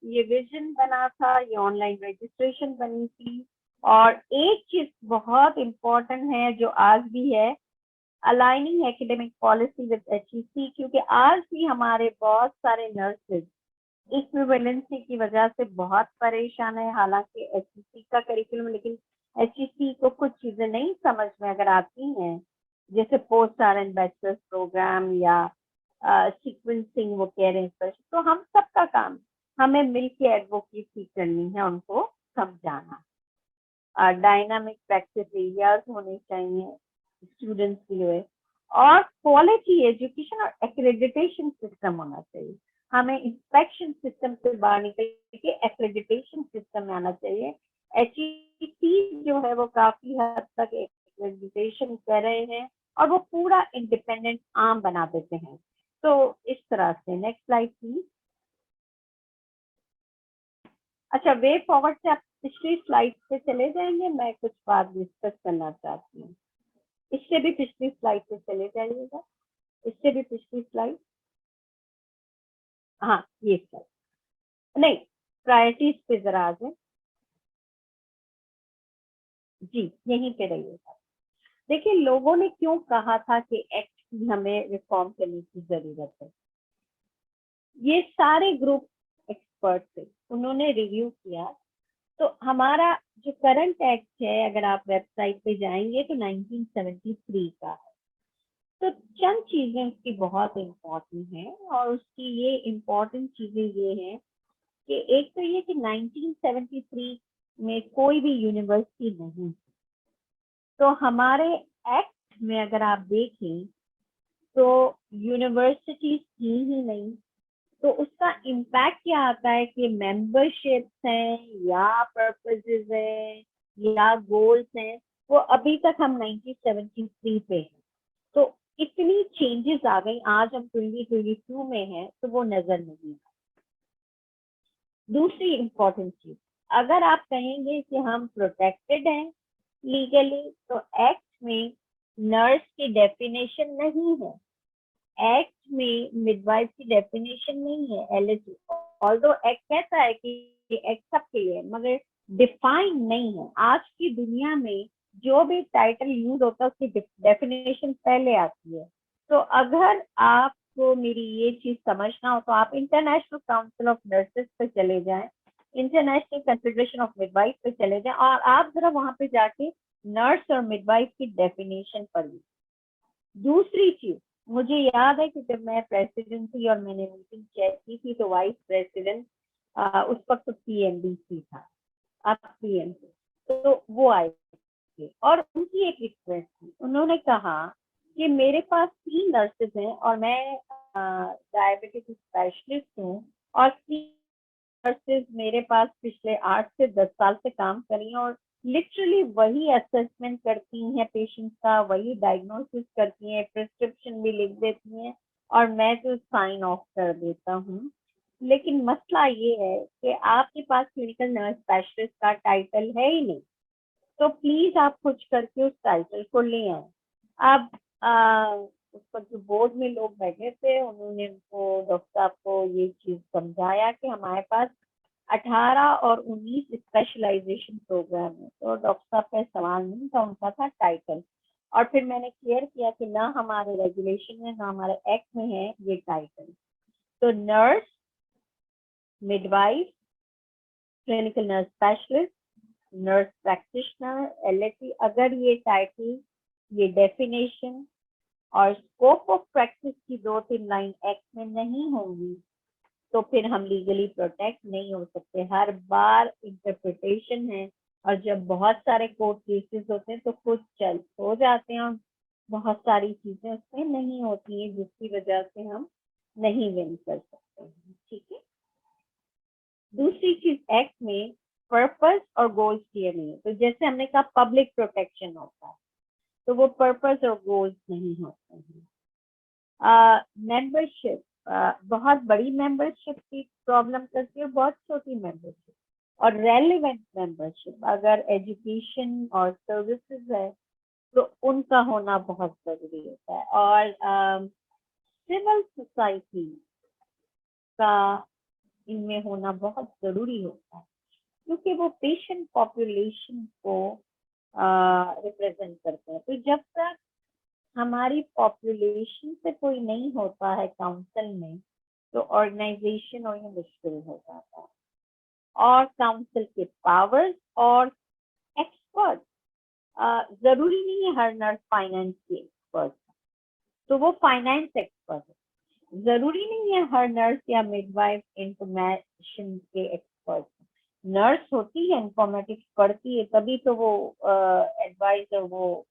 ये विजन बना था, ये ऑनलाइन रजिस्ट्रेशन बनी थी, और एक चीज बहुत इम्पोर्टेंट है जो आज भी है, aligning academic policy with HEC, क्योंकि आज भी हमारे बहुत सारे नर्सेज इक्विवेलेंसी की वजह से बहुत परेशान है। हालांकि HEC का करिकुलम, लेकिन HEC को कुछ चीजें नहीं समझ में अगर आती हैं, जैसे पोस्ट RN बैचलर्स प्रोग्राम या सीक्वेंसिंग वो कह रहे हैं, तो हम सबका काम, हमें मिलके एडवोकेसी करनी है, उनको समझाना। डायनामिक प्रैक्टिस एरियाज होने चाहिए स्टूडेंट्स के लिए, और क्वालिटी एजुकेशन और एक्रेडिटेशन सिस्टम होना चाहिए। हमें इंस्पेक्शन सिस्टम से बाहर निकल के एक्रेडिटेशन सिस्टम में आना चाहिए। HEC जो है वो काफी हद तक एक रेजिस्ट्रेशन कर रहे हैं और वो पूरा इंडिपेंडेंट आर्म बना देते हैं। तो इस तरह से नेक्स्ट स्लाइड प्लीज। अच्छा, वे फॉरवर्ड से आप पिछली स्लाइड पे चले जाएंगे, मैं कुछ बात डिस्कस करना चाहती हूँ। इससे भी पिछली स्लाइड पे चले जाइएगा, इससे भी पिछली स्लाइड, हाँ ये स्लाइड नहीं, प्रायोरिटीज पे जरा आ जाए जी, यहीं पे रहिएगा। देखिए, लोगों ने क्यों कहा था कि एक्ट की हमें रिफॉर्म करने की जरूरत है। ये सारे ग्रुप एक्सपर्ट थे, उन्होंने रिव्यू किया। तो हमारा जो करंट एक्ट है, अगर आप वेबसाइट पे जाएंगे तो 1973 का है। तो चंद चीजें उसकी बहुत इम्पोर्टेंट हैं, और उसकी ये इम्पोर्टेंट चीजें ये हैं कि एक तो ये कि 1973 में कोई भी यूनिवर्सिटी नहीं, तो हमारे एक्ट में अगर आप देखें तो यूनिवर्सिटीज थी ही नहीं। तो उसका इम्पैक्ट क्या आता है कि मेंबरशिप्स हैं या पर्पसेस हैं या गोल्स हैं, वो अभी तक हम 1973 पे हैं। तो इतनी चेंजेस आ गई, आज हम 2022 में हैं, तो वो नजर नहीं आ। दूसरी इम्पोर्टेंट चीज, अगर आप कहेंगे कि हम प्रोटेक्टेड हैं लीगली, तो एक्ट में नर्स की डेफिनेशन नहीं है, एक्ट में मिडवाइफ की डेफिनेशन नहीं है, एलएचसी। ऑल्दो एक्ट कहता है कि एक्ट सबके लिए, मगर डिफाइन नहीं है। आज की दुनिया में जो भी टाइटल यूज होता है उसकी डेफिनेशन पहले आती है। तो अगर आपको मेरी ये चीज समझना हो तो आप इंटरनेशनल काउंसिल ऑफ नर्सेस पे चले जाएं, इंटरनेशनल कन्फेडरेशन ऑफ मिडवाइफ पे चले जाएं, और आप जरा वहां पे जाके नर्स और मिडवाइफ की डेफिनेशन पढ़िए। दूसरी चीज, मुझे याद है कि जब मैं प्रेसिडेंट थी और मैंने मीटिंग चेक की थी, तो वाइस प्रेसिडेंट उस वक्त तो पीएमडीसी था, आप पीएम थे, तो वो आए थे और उनकी एक रिक्वेस्ट थी। उन्होंने कहा कि मेरे पास 3 नर्सेज हैं और मैं डायबिटिक स्पेशलिस्ट हूँ, और 3 नर्सेज मेरे पास पिछले 8 से 10 साल से काम कर रही हैं, और लिटरली वही असेसमेंट करती हैं पेशेंट का, वही डायग्नोसिस करती हैं, प्रिस्क्रिप्शन भी लिख देती हैं, और मैं तो साइन ऑफ कर देता हूँ। लेकिन मसला ये है कि आपके पास क्लिनिकल नर्स स्पेशलिस्ट का टाइटल है ही नहीं, तो प्लीज आप कुछ करके उस टाइटल को ले आए। अब उस पर जो बोर्ड में लोग बैठे थे, उन्होंने उनको, डॉक्टर साहब को ये चीज समझाया कि हमारे पास 18 और 19 स्पेशलाइजेशन प्रोग्राम है। तो डॉक्टर साहब का सवाल नहीं था, उनका था टाइटल। और फिर मैंने क्लियर किया कि ना हमारे रेगुलेशन में ना हमारे एक्ट में है ये टाइटल। तो nurse, midwife, clinical nurse specialist, nurse practitioner, LAT, अगर ये टाइटल, ये डेफिनेशन और स्कोप ऑफ प्रैक्टिस की 2-3 लाइन एक्ट में नहीं होंगी, तो फिर हम लीगली प्रोटेक्ट नहीं हो सकते। हर बार इंटरप्रिटेशन है, और जब बहुत सारे कोर्ट केसेस होते हैं तो कुछ चल हो जाते हैं और बहुत सारी चीजें उसमें नहीं होती हैं, जिसकी वजह से हम नहीं विन कर सकते हैं। ठीक है। दूसरी चीज, एक्ट में पर्पस और गोल्स क्लियर नहीं है। तो जैसे हमने कहा पब्लिक प्रोटेक्शन होता है, तो वो पर्पस और गोल्स नहीं होते हैं। मेंबरशिप, बहुत बड़ी मेंबरशिप की प्रॉब्लम करती है, बहुत छोटी मेंबरशिप, और रेलिवेंट मेंबरशिप, अगर एजुकेशन और सर्विसेज है तो उनका होना बहुत जरूरी होता है। और सिविल सोसाइटी का इनमें होना बहुत जरूरी होता है, क्योंकि वो पेशेंट पॉपुलेशन को रिप्रेजेंट करते हैं। तो जब तक हमारी पॉपुलेशन से कोई नहीं होता है काउंसिल में, तो ऑर्गेनाइजेशन और ये मुश्किल हो जाता है। और काउंसिल के पावर्स और एक्सपर्ट, जरूरी नहीं है हर नर्स फाइनेंस के एक्सपर्ट, तो वो फाइनेंस एक्सपर्ट है। जरूरी नहीं है हर नर्स या मिडवाइफ इंफॉर्मेशन के एक्सपर्ट। नर्स होती है, इंफॉर्मेटिक्स पढ़ती है, तभी तो वो एडवाइजर वो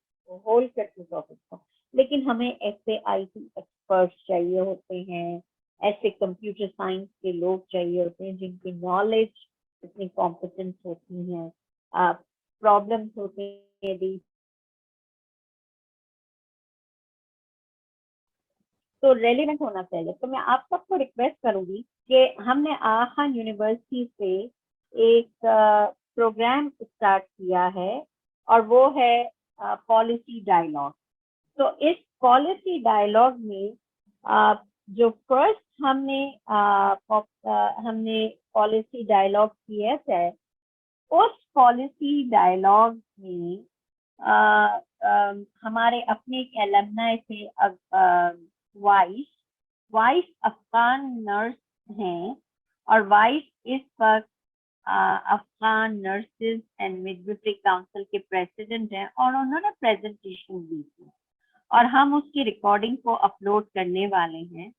होल्ड करती है टॉपिक को। लेकिन हमें ऐसे आईटी एक्सपर्ट्स चाहिए होते हैं, ऐसे कंप्यूटर साइंस के लोग चाहिए होते हैं जिनकी नॉलेज इतनी कॉम्पिटेंस होती है, प्रॉब्लम्स होते हैं तो रेलिवेंट होना चाहिए। तो मैं आप सबको रिक्वेस्ट करूंगी कि हमने आहा यूनिवर्सिटी से एक प्रोग्राम स्टार्ट किया है और वो है पॉलिसी डायलॉग। तो इस पॉलिसी डायलॉग में जो फर्स्ट हमने पॉलिसी डायलॉग किया है, उस पॉलिसी डायलॉग में हमारे अपने एक एलमनाई थे, वाइफ अफगान नर्स हैं और वाइफ इस वक्त Afghan nurses and midwifery council के प्रेसिडेंट हैं और उन्होंने प्रेजेंटेशन दी थी और हम उसकी रिकॉर्डिंग को अपलोड करने वाले हैं।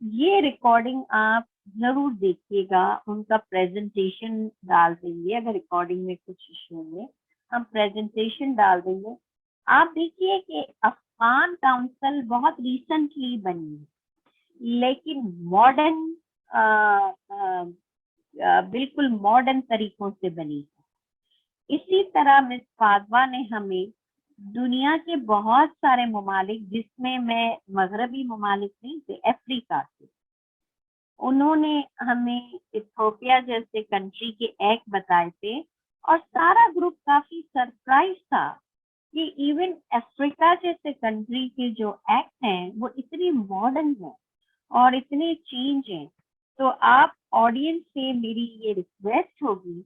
ये रिकॉर्डिंग आप जरूर देखिएगा, उनका प्रेजेंटेशन डाल देंगे, अगर रिकॉर्डिंग में कुछ इशू होंगे हम प्रेजेंटेशन डाल देंगे। आप देखिए कि अफगान काउंसिल बहुत रिसेंटली बनी है, लेकिन मॉडर्न बिल्कुल मॉडर्न तरीकों से बनी है। इसी तरह मिस फातवा ने हमें दुनिया के बहुत सारे ममालिक, जिसमें मैं मगरबी ममालिक नहीं थे, अफ्रीका से, उन्होंने हमें इथियोपिया जैसे कंट्री के एक्ट बताए थे और सारा ग्रुप काफी सरप्राइज था कि इवन अफ्रीका जैसे कंट्री के जो एक्ट हैं वो इतनी मॉडर्न है और इतने चेंज हैं। तो आप ऑडियंस से मेरी ये रिक्वेस्ट होगी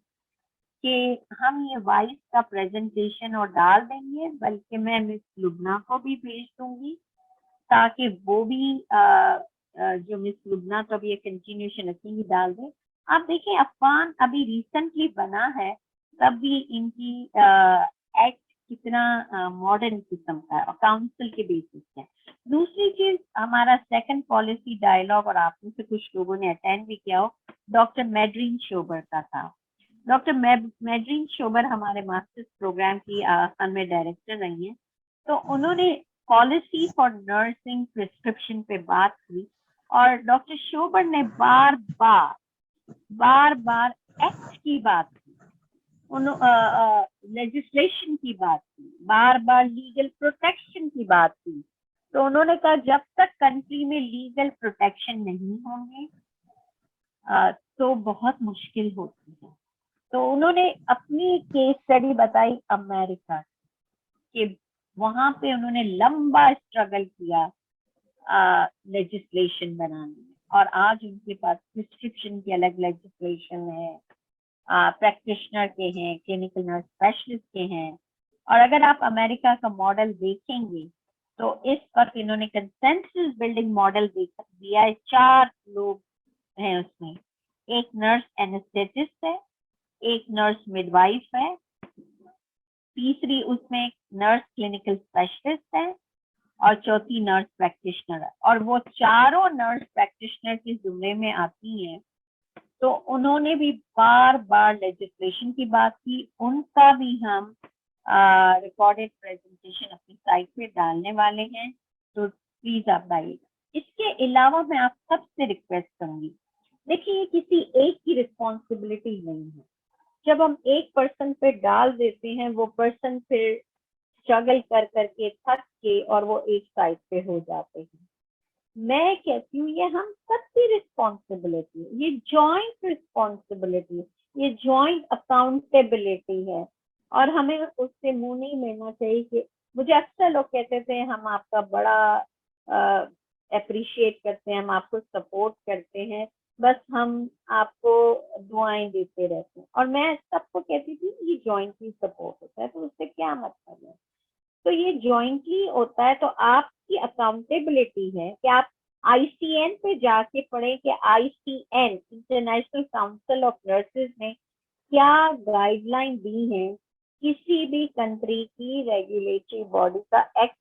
कि हम ये वाइस का प्रेजेंटेशन और डाल देंगे, बल्कि मैं मिस लुबना को भी भेज दूंगी ताकि वो भी जो मिस लुबना का भी कंटिन्यूशन रखेंगी डाल दें। आप देखें अफगान अभी रिसेंटली बना है, तब भी इनकी एक्ट कितना मॉडर्न किस्म का है और काउंसिल के बेसिस है। दूसरी चीज, हमारा सेकंड पॉलिसी डायलॉग, और आप में से कुछ लोगों ने अटेंड भी किया हो, डॉक्टर मैड्रीन शोबर का था। डॉक्टर मैड्रीन शोबर हमारे मास्टर्स प्रोग्राम की आसान में डायरेक्टर रही हैं। तो उन्होंने पॉलिसी फॉर नर्सिंग प्रिस्क्रिप्शन पे बात की और डॉक्टर शोबर ने बार बार एक्ट की बात की, लेजिस्लेशन की बात की, बार लीगल प्रोटेक्शन की बात की। तो उन्होंने कहा जब तक कंट्री में लीगल प्रोटेक्शन नहीं होंगे तो बहुत मुश्किल होती है। तो उन्होंने अपनी केस स्टडी बताई अमेरिका के, वहां पे उन्होंने लंबा स्ट्रगल किया लेजिस्लेशन बनाने में और आज उनके पास प्रिस्क्रिप्शन की अलग लेजिस्लेशन है, प्रैक्टिशनर के हैं, क्लिनिकल नर्स स्पेशलिस्ट के हैं। और अगर आप अमेरिका का मॉडल देखेंगे तो इस वक्त इन्होंने कंसेंसस बिल्डिंग मॉडल दिया है। 4 लोग हैं उसमें, एक नर्स एनेस्थेटिस्ट है, एक नर्स मिडवाइफ है, तीसरी उसमें नर्स क्लिनिकल स्पेशलिस्ट है और चौथी नर्स प्रैक्टिशनर है। और वो चारों नर्स प्रैक्टिशनर की जुमरे में आती हैं। तो उन्होंने भी बार लेजिस्लेशन की बात की, उनका भी हम रिकॉर्डेड प्रेजेंटेशन अपनी साइट पे डालने वाले हैं, तो प्लीज आप डालिएगा। इसके अलावा मैं आप सबसे रिक्वेस्ट करूंगी, देखिए किसी एक की रिस्पॉन्सिबिलिटी नहीं है। जब हम एक पर्सन पे डाल देते हैं, वो पर्सन फिर स्ट्रगल कर करके थक के और वो एक साइड पे हो जाते हैं। मैं कहती हूँ ये हम सबकी रिस्पॉन्सिबिलिटी है, ये जॉइंट रिस्पॉन्सिबिलिटी, ये जॉइंट अकाउंटेबिलिटी है और हमें उससे मुंह नहीं लेना चाहिए। कि मुझे अक्सर लोग कहते थे हम आपका बड़ा अप्रिशिएट करते हैं, हम आपको सपोर्ट करते हैं, बस हम आपको दुआएं देते रहते हैं। और मैं सबको कहती थी ये जॉइंटली सपोर्ट होता है, तो उससे क्या मतलब है? तो ये जॉइंटली होता है, तो आपकी अकाउंटेबिलिटी है कि आप ICN पे जाके पढ़े कि ICN international council of nurses ने क्या गाइडलाइन दी है किसी भी कंट्री की रेगुलेटरी बॉडी का एक्ट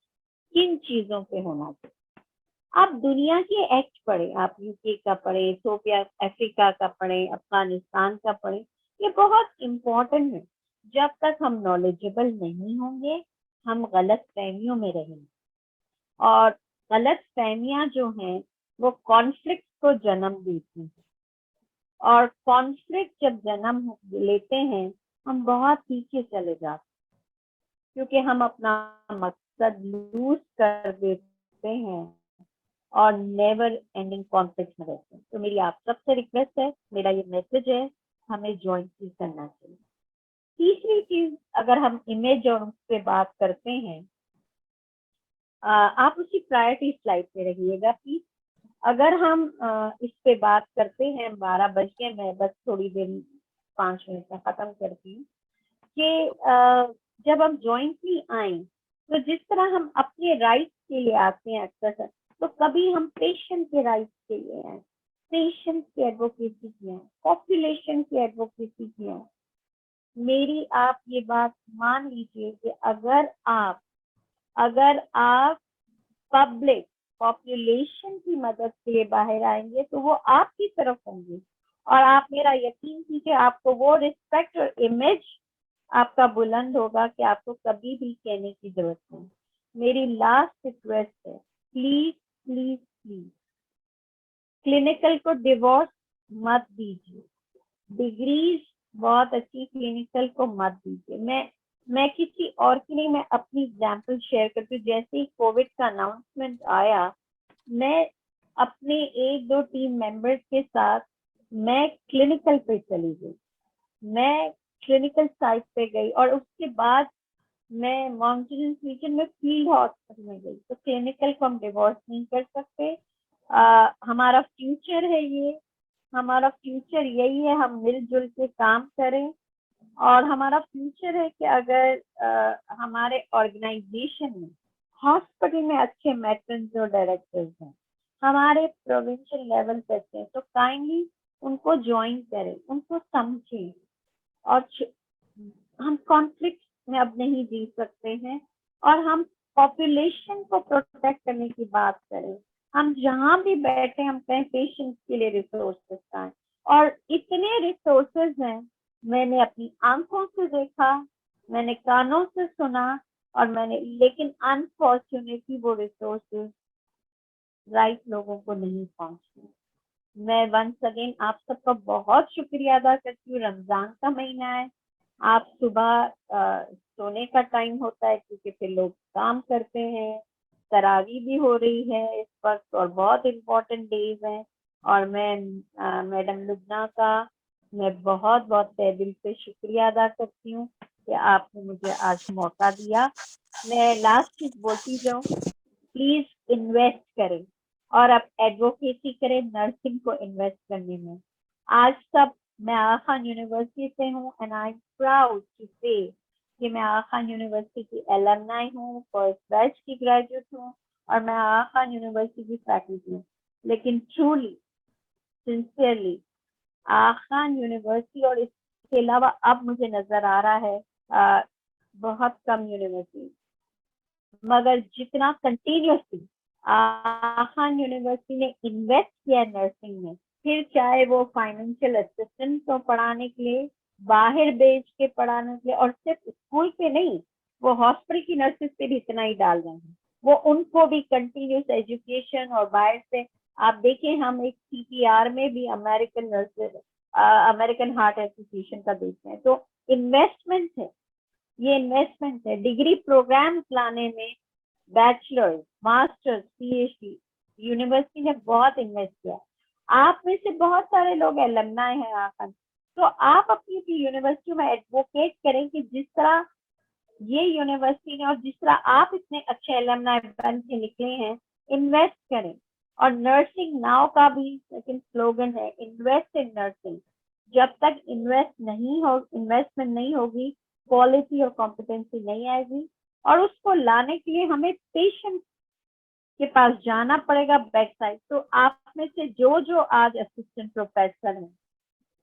किन चीजों पे होना चाहिए। आप दुनिया के एक्ट पढ़े, आप UK का पढ़े, इथियोपिया अफ्रीका का पढ़े, अफगानिस्तान का पढ़े, ये बहुत इम्पोर्टेंट है। जब तक हम नॉलेजेबल नहीं होंगे हम गलत फहमियों में रहेंगे और गलत फहमियां जो हैं वो कॉन्फ्लिक्ट को जन्म देती हैं और कॉन्फ्लिक्ट जब जन्म लेते हैं हम बहुत पीछे चले जाते हैं क्योंकि हम अपना मकसद लूज कर देते हैं और नेवर एंडिंग कॉन्फ्लिक्ट में रहते हैं। तो मेरी आप सबसे रिक्वेस्ट है, मेरा ये मैसेज है, हमें जॉइंटली करना चाहिए। तीसरी चीज, अगर हम इमेज और उस पर बात करते हैं, आप उसी प्रायोरिटी स्लाइड पे रहिएगा प्लीज। अगर हम इस पे बात करते हैं, 12 बज गए, मैं बस थोड़ी देर 5 मिनट में खत्म करती हूँ कि जब हम जॉइंटली आए तो जिस तरह हम अपने राइट्स के लिए आते हैं अक्सर, तो कभी हम पेशेंट के राइट्स के लिए आए, पेशेंट की एडवोकेसी किया, पॉपुलेशन की एडवोकेसी किया। मेरी आप ये बात मान लीजिए कि अगर आप पब्लिक पॉपुलेशन की मदद के लिए बाहर आएंगे तो वो आपकी तरफ होंगे, और आप मेरा यकीन कीजिए आपको वो रिस्पेक्ट और इमेज आपका बुलंद होगा कि आपको कभी भी कहने की जरूरत नहीं। मेरी लास्ट रिक्वेस्ट है, प्लीज प्लीज प्लीज क्लिनिकल को डिवोर्स मत दीजिए, डिग्रीज बहुत अच्छी, क्लिनिकल को मत दीजिए। मैं किसी और की नहीं, मैं अपनी एग्जांपल शेयर करती हूँ। जैसे ही कोविड का अनाउंसमेंट आया, मैं अपने 1-2 टीम मेंबर्स के साथ मैं क्लिनिकल पे चली गई, मैं क्लिनिकल साइट पे गई, और उसके बाद मैं माउंटेन रीजन में फील्ड हॉस्पिटल में गई। तो क्लिनिकल को हम डिवोर्स नहीं कर सकते। हमारा फ्यूचर है ये, हमारा फ्यूचर यही है, हम मिलजुल के काम करें। और हमारा फ्यूचर है कि अगर हमारे ऑर्गेनाइजेशन में, हॉस्पिटल में अच्छे मैट्रन्स और डायरेक्टर्स हैं, हमारे प्रोविंशियल लेवल पे हैं, तो काइंडली उनको ज्वाइन करें, उनको समझें। और हम कॉन्फ्लिक्ट में अब नहीं जी सकते हैं, और हम पॉपुलेशन को प्रोटेक्ट करने की बात करें। हम जहाँ भी बैठे हम कहें पेशेंट्स के लिए रिसोर्सेस का है, और इतने रिसोर्सेज हैं, मैंने अपनी आंखों से देखा, मैंने कानों से सुना, और लेकिन अनफॉर्चुनेटली वो रिसोर्सेज राइट लोगों को नहीं पहुंचते। मैं वंस अगेन आप सबका बहुत शुक्रिया अदा करती हूँ। रमजान का महीना है, आप सुबह सोने का टाइम होता है क्योंकि फिर लोग काम करते हैं, तरावी भी हो रही है इस वक्त, और बहुत इम्पोर्टेंट डेज हैं। और मैं मैडम लुबना का मैं बहुत बहुत तहे दिल से शुक्रिया अदा करती हूँ कि आपने मुझे आज मौका दिया। मैं लास्ट चीज बोलती जाऊँ, प्लीज इन्वेस्ट करें, और अब एडवोकेसी करें नर्सिंग को इन्वेस्ट करने में। आज सब, मैं आगा खान यूनिवर्सिटी से हूँ, and I am proud to say कि मैं आगा खान यूनिवर्सिटी की एलमनाई हूँ, फर्स्ट बैच की ग्रेजुएट हूँ, और मैं आगा खान यूनिवर्सिटी की फैकल्टी हूँ। लेकिन truly, sincerely, Aga Khan university और इसके अलावा अब मुझे नजर आ रहा है बहुत कम यूनिवर्सिटी, मगर जितना कंटिन्यूसली आगा खान यूनिवर्सिटी ने इन्वेस्ट किया है नर्सिंग में, फिर चाहे वो फाइनेंशियल असिस्टेंट को पढ़ाने के लिए, बाहर भेज के पढ़ाने के लिए, और सिर्फ स्कूल पे नहीं, वो हॉस्पिटल की नर्सेस पे भी इतना ही डाल रहे हैं, वो उनको भी कंटिन्यूस एजुकेशन। और बाहर से आप देखें, हम एक CPR में भी American nurses, American heart association का देखते हैं, तो इन्वेस्टमेंट है, ये इन्वेस्टमेंट है। डिग्री प्रोग्राम लाने में बैचलर्स, मास्टर्स, PhD यूनिवर्सिटी ने बहुत इन्वेस्ट किया। आप में से बहुत सारे लोग एलमनाई हैं आखिर, तो आप अपनी यूनिवर्सिटी में एडवोकेट करें कि जिस तरह ये यूनिवर्सिटी ने और जिस तरह आप इतने अच्छे एलमनाई बन के निकले हैं, इन्वेस्ट करें। और नर्सिंग नाउ का भी सेकंड स्लोगन है, इन्वेस्ट इन नर्सिंग। जब तक इन्वेस्टमेंट नहीं होगी, क्वालिटी और कॉम्पिटेंसी नहीं आएगी, और उसको लाने के लिए हमें पेशेंट के पास जाना पड़ेगा बैक साइड। तो आप में से जो आज असिस्टेंट प्रोफेसर हैं,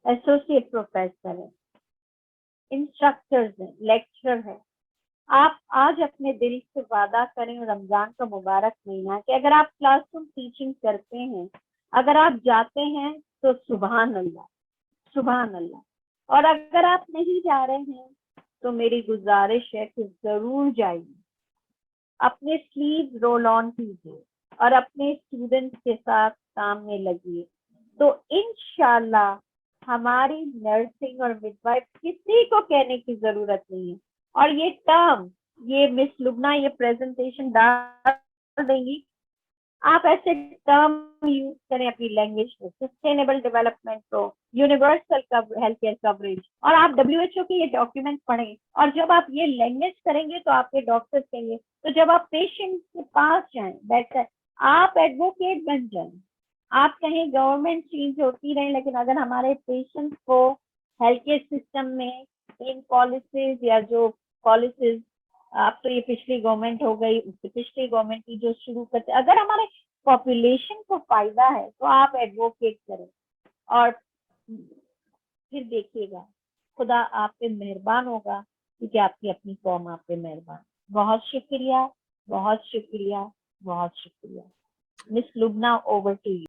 एसोसिएट प्रोफेसर हैं, इंस्ट्रक्टर्स हैं, लेक्चरर हैं, आप आज अपने दिल से वादा करें, रमजान का मुबारक महीना, कि अगर आप क्लासरूम टीचिंग करते हैं, अगर आप जाते हैं, तो सुभान अल्लाह, सुभान अल्लाह। और अगर आप नहीं जा रहे हैं, तो मेरी गुजारिश है कि जरूर जाइए, अपने स्लीव रोल ऑन कीजिए, और अपने स्टूडेंट्स के साथ काम में लगिए। तो इंशाल्लाह हमारी नर्सिंग और मिडवाइफ किसी को कहने की जरूरत नहीं है। और ये टर्म, ये मिस लुबना ये प्रेजेंटेशन डाल देंगी, आप ऐसे टर्म यूज करें अपनी लैंग्वेज में, सस्टेनेबल डेवलपमेंट को, यूनिवर्सल हेल्थ केयर कवरेज, और आप WHO के ये डॉक्यूमेंट पढ़ें, और जब आप ये लैंग्वेज करेंगे तो आपके डॉक्टर्स कहेंगे, तो जब आप पेशेंट के पास जाएं बैठकर आप एडवोकेट बन जाएं। आप कहें गवर्नमेंट चेंज होती रहे, लेकिन अगर हमारे पेशेंट्स को हेल्थ केयर सिस्टम में इन पॉलिसीज या जो पॉलिसीज, अब तो ये पिछली गवर्नमेंट हो गई, उससे पिछली गवर्नमेंट की जो शुरू करते, अगर हमारे पॉपुलेशन को फायदा है तो आप एडवोकेट करें, और फिर देखिएगा खुदा आप पे मेहरबान होगा, क्योंकि आपकी अपनी कौम आप पे मेहरबान। बहुत शुक्रिया, बहुत शुक्रिया, बहुत शुक्रिया। Miss Lubna, over to you.